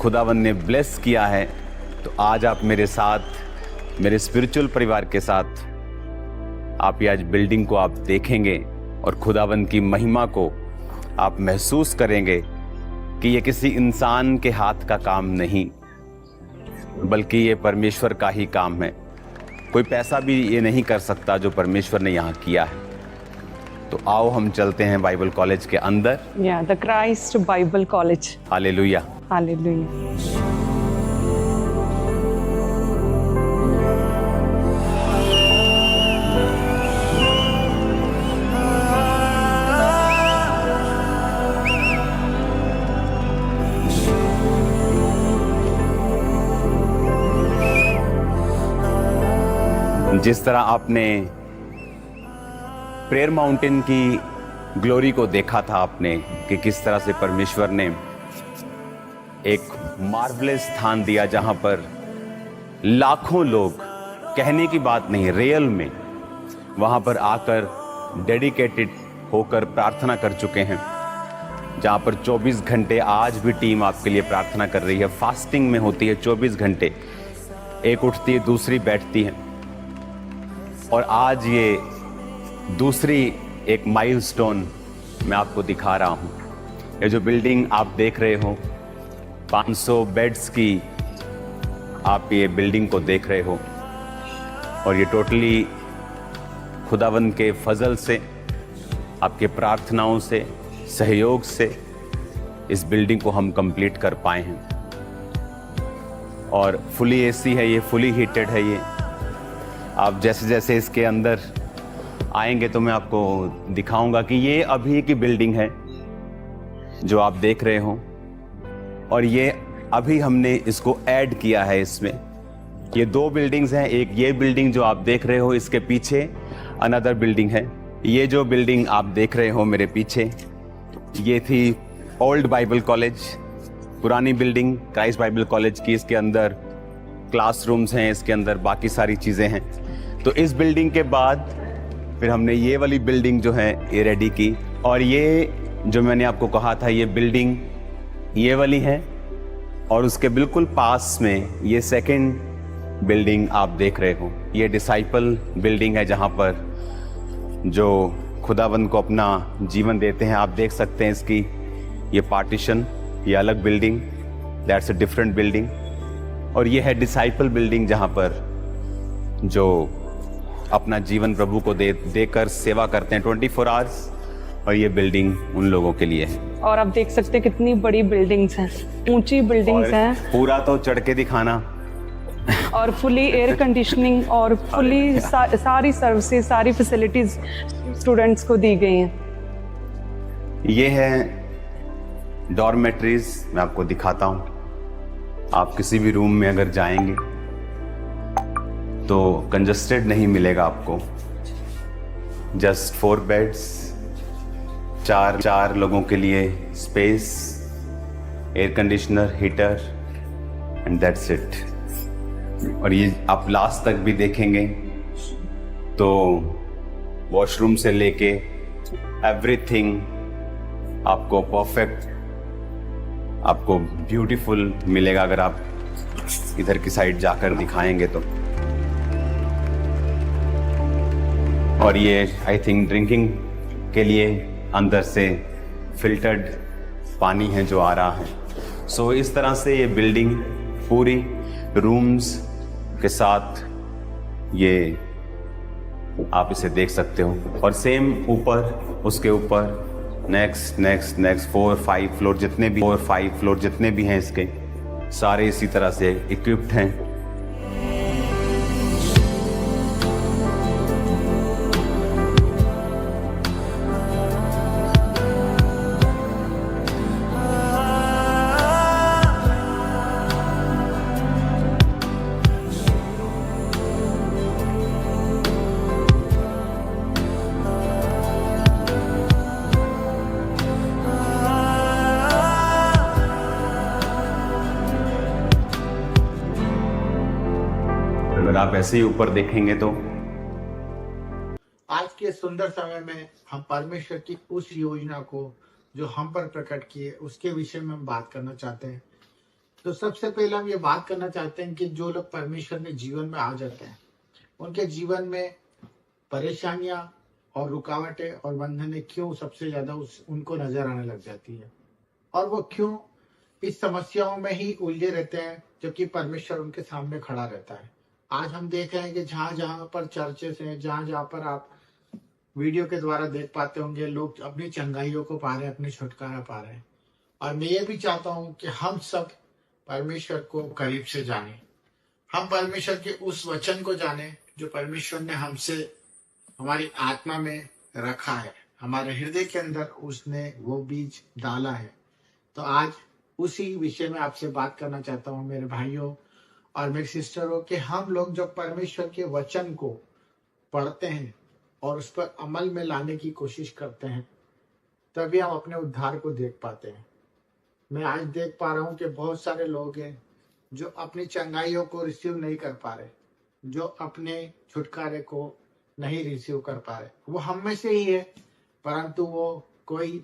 खुदावन ने ब्लेस किया है, तो आज आप मेरे साथ, मेरे स्पिरिचुअल परिवार के साथ आप ये आज बिल्डिंग को आप देखेंगे और खुदावन की महिमा को आप महसूस करेंगे कि ये किसी इंसान के हाथ का काम नहीं, बल्कि ये परमेश्वर का ही काम है। कोई पैसा भी ये नहीं कर सकता जो परमेश्वर ने यहाँ किया है। तो आओ हम चलते हैं बाइबल कॉलेज के अंदर। The Christ Bible college. Hallelujah, hallelujah. जिस तरह आपने प्रेयर माउंटेन की ग्लोरी को देखा था आपने कि किस तरह से परमेश्वर ने एक मार्वलेस स्थान दिया जहां पर लाखों लोग, कहने की बात नहीं, रियल में वहां पर आकर डेडिकेटेड होकर प्रार्थना कर चुके हैं, जहां पर 24 घंटे आज भी टीम आपके लिए प्रार्थना कर रही है। फास्टिंग में होती है 24 घंटे, एक उठती है दूसरी बैठती है। और आज ये दूसरी एक माइलस्टोन मैं आपको दिखा रहा हूं। ये जो बिल्डिंग आप देख रहे हो, 500 बेड्स की आप ये बिल्डिंग को देख रहे हो, और ये टोटली खुदावंद के फजल से, आपके प्रार्थनाओं से, सहयोग से इस बिल्डिंग को हम कंप्लीट कर पाए हैं। और फुली एसी है ये, फुली हीटेड है ये। आप जैसे जैसे इसके अंदर आएंगे तो मैं आपको दिखाऊंगा कि ये अभी की बिल्डिंग है जो आप देख रहे हो, और ये अभी हमने इसको ऐड किया है इसमें। ये 2 बिल्डिंग्स हैं, एक ये बिल्डिंग जो आप देख रहे हो, इसके पीछे अनदर बिल्डिंग है। ये जो बिल्डिंग आप देख रहे हो मेरे पीछे, ये थी ओल्ड बाइबल कॉलेज, पुरानी बिल्डिंग क्राइस्ट बाइबल कॉलेज की। इसके अंदर क्लासरूम्स हैं, इसके अंदर बाकी सारी चीज़ें हैं। तो इस बिल्डिंग के बाद फिर हमने ये वाली बिल्डिंग जो है ये रेडी की, और ये जो मैंने आपको कहा था ये बिल्डिंग ये वाली है, और उसके बिल्कुल पास में ये सेकंड बिल्डिंग आप देख रहे हो। ये डिसाइपल बिल्डिंग है जहाँ पर जो खुदावंद को अपना जीवन देते हैं। आप देख सकते हैं इसकी ये पार्टीशन, ये अलग building, that's a different building. और ये है डिसाइपल बिल्डिंग जहाँ पर जो अपना जीवन प्रभु को देकर सेवा करते हैं 24 आवर्स, और ये बिल्डिंग उन लोगों के लिए है। और आप देख सकते हैं कितनी बड़ी बिल्डिंग्स हैं, ऊंची बिल्डिंग्स हैं। पूरा तो चढ़ के दिखाना। और फुली एयर कंडीशनिंग और फुली सारी सर्विसेज, सारी फैसिलिटीज स्टूडेंट्स को दी गई हैं। ये है डॉर्मेट्रीज, मैं आपको दिखाता हूँ। आप किसी भी रूम में अगर जाएंगे तो कंजस्टेड नहीं मिलेगा आपको। जस्ट 4 बेड्स, 4 लोगों के लिए space, air conditioner, heater, and that's it. और ये आप लास्ट तक भी देखेंगे तो वॉशरूम से लेके एवरीथिंग आपको परफेक्ट, आपको ब्यूटीफुल मिलेगा अगर आप इधर की साइड जाकर दिखाएंगे तो। और ये आई थिंक ड्रिंकिंग के लिए अंदर से फिल्टर्ड पानी है जो आ रहा है। सो इस तरह से ये बिल्डिंग पूरी रूम्स के साथ ये आप इसे देख सकते हो। और सेम ऊपर, उसके ऊपर नेक्स्ट 4-5 फ्लोर जितने भी हैं इसके, सारे इसी तरह से इक्विप्ड हैं। अगर आप ऐसे ही ऊपर देखेंगे तो आज के सुंदर समय में हम परमेश्वर की उस योजना को जो हम पर प्रकट किए उसके विषय में हम बात करना चाहते हैं। तो सबसे पहले हम ये बात करना चाहते हैं कि जो लोग परमेश्वर के जीवन में आ जाते हैं, उनके जीवन में परेशानियां और रुकावटें और बंधनें क्यों सबसे ज्यादा उनको नजर आने लग जाती है, और वो क्यों इस समस्याओं में ही उलझे रहते हैं जबकि परमेश्वर उनके सामने खड़ा रहता है। आज हम देख रहे हैं कि जहां जहां पर चर्चेस हैं, जहां जहां पर आप वीडियो के द्वारा देख पाते होंगे, लोग अपनी चंगाइयों को पा रहे हैं, अपनी छुटकारा पा रहे हैं। और मैं ये भी चाहता हूं कि हम सब परमेश्वर को करीब से जाने, हम परमेश्वर के उस वचन को जाने जो परमेश्वर ने हमसे हमारी आत्मा में रखा है, हमारे हृदय के अंदर उसने वो बीज डाला है। तो आज उसी विषय में आपसे बात करना चाहता हूं मेरे भाइयों और मेरे सिस्टरों, कि हम लोग जब परमेश्वर के वचन को पढ़ते हैं और उस पर अमल में लाने की कोशिश करते हैं, तभी हम अपने उद्धार को देख पाते हैं। मैं आज देख पा रहा हूं कि बहुत सारे लोग हैं जो अपनी चंगाइयों को रिसीव नहीं कर पा रहे, जो अपने छुटकारे को नहीं रिसीव कर पा रहे। वो हम में से ही है, परंतु वो कोई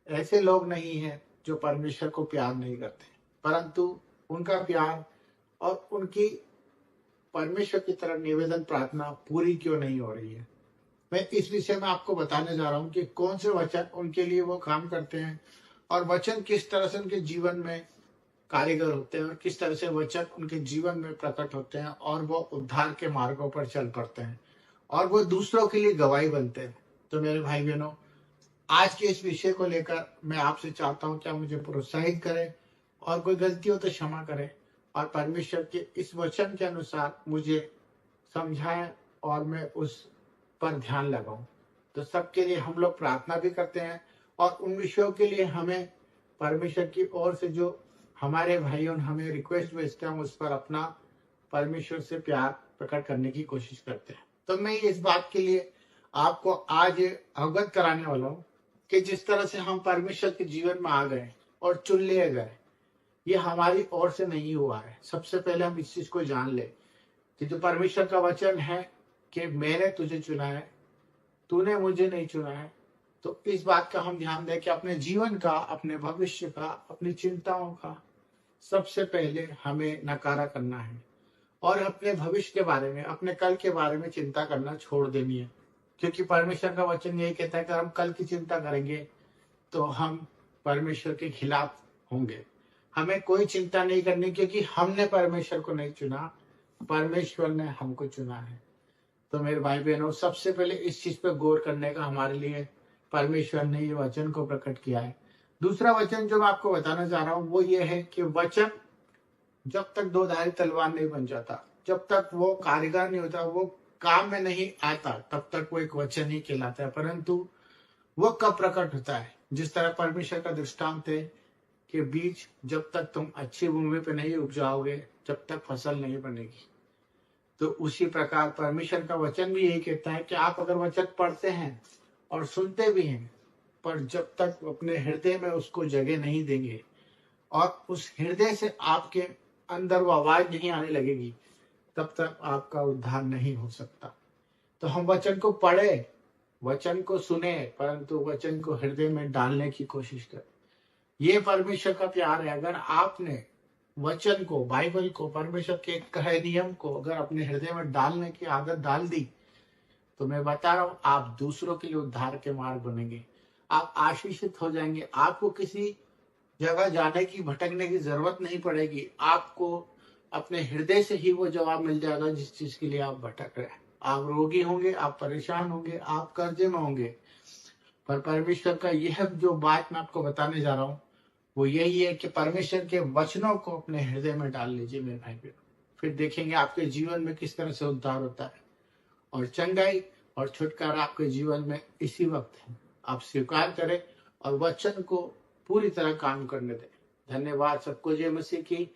ऐसे लोग नहीं है जो परमेश्वर को प्यार नहीं करते, परंतु उनका प्यार और उनकी परमेश्वर की तरफ निवेदन प्रार्थना पूरी क्यों नहीं हो रही है। मैं इस विषय में आपको बताने जा रहा हूं कि कौन से वचन उनके लिए वो काम करते हैं और वचन किस तरह से उनके जीवन में कारीगर होते हैं और किस तरह से वचन उनके जीवन में प्रकट होते हैं और वो उद्धार के मार्गों पर चल पड़ते हैं और वो दूसरों के लिए गवाही बनते हैं। तो मेरे भाई बहनों, आज के इस विषय को लेकर मैं आपसे चाहता हूं कि आप मुझे प्रोत्साहित करें और कोई गलती हो तो क्षमा करें और परमेश्वर के इस वचन के अनुसार मुझे समझाएं और मैं उस पर ध्यान लगाऊं। तो सबके लिए हम लोग प्रार्थना भी करते हैं और उन विषयों के लिए हमें परमेश्वर की ओर से जो हमारे भाइयों हमें रिक्वेस्ट भेजते हैं, हम उस पर अपना परमेश्वर से प्यार प्रकट करने की कोशिश करते हैं। तो मैं इस बात के लिए आपको आज अवगत कराने वाला हूँ कि जिस तरह से हम परमेश्वर के जीवन में आ गए और चुन लिए गए, ये हमारी ओर से नहीं हुआ है। सबसे पहले हम इस चीज को जान ले कि जो परमेश्वर का वचन है कि मैंने तुझे चुना है, तूने मुझे नहीं चुना है। तो इस बात का हम ध्यान दें कि अपने जीवन का, अपने भविष्य का, अपनी चिंताओं का सबसे पहले हमें नकारा करना है और अपने भविष्य के बारे में, अपने कल के बारे में चिंता करना छोड़ देनी है। क्योंकि परमेश्वर का वचन यही कहता है कि हम कल की चिंता करेंगे तो हम परमेश्वर के खिलाफ होंगे। हमें कोई चिंता नहीं करनी क्योंकि हमने परमेश्वर को नहीं चुना, परमेश्वर ने हमको चुना है। तो मेरे भाई बहनों, सबसे पहले इस चीज पे गौर करने का हमारे लिए परमेश्वर ने ये वचन को प्रकट किया है। दूसरा वचन जो मैं आपको बताना चाह रहा हूँ वो ये है कि वचन जब तक दो धारी तलवार नहीं बन जाता, जब तक वो कारीगर नहीं होता, वो काम में नहीं आता, तब तक वो एक वचन ही कहलाता है। परंतु वो कब प्रकट होता है? जिस तरह परमेश्वर का दृष्टांत है कि बीज जब तक तुम अच्छी भूमि पे नहीं उपजाओगे, जब तक फसल नहीं बनेगी। तो उसी प्रकार परमेश्वर का वचन भी यही कहता है कि आप अगर वचन पढ़ते हैं और सुनते भी हैं, पर जब तक अपने हृदय में उसको जगह नहीं देंगे और उस हृदय से आपके अंदर वो आवाज नहीं आने लगेगी, तब तक आपका उद्धार नहीं हो सकता। तो हम वचन को पढ़े, वचन को सुने, परंतु वचन को हृदय में डालने की कोशिश करें। ये परमेश्वर का प्यार है। अगर आपने वचन को, बाइबल को, परमेश्वर के कहे नियम को अगर अपने हृदय में डालने की आदत डाल दी, तो मैं बता रहा हूं आप दूसरों के लिए उद्धार के मार्ग बनेंगे, आप आशीषित हो जाएंगे। आपको किसी जगह जाने की, भटकने की जरूरत नहीं पड़ेगी। आपको अपने हृदय से ही वो जवाब मिल जाएगा जिस चीज के लिए आप भटक रहे हैं। आप रोगी होंगे, आप परेशान होंगे, आप कर्जे में होंगे, पर परमेश्वर का यह जो बात मैं आपको बताने जा रहा हूँ वो यही है कि परमेश्वर के वचनों को अपने हृदय में डाल लीजिए मेरे भाई बहन। फिर देखेंगे आपके जीवन में किस तरह से उद्धार होता है और चंगाई और छुटकारा आपके जीवन में इसी वक्त है। आप स्वीकार करें और वचन को पूरी तरह काम करने दें। धन्यवाद। सबको जय मसीह की।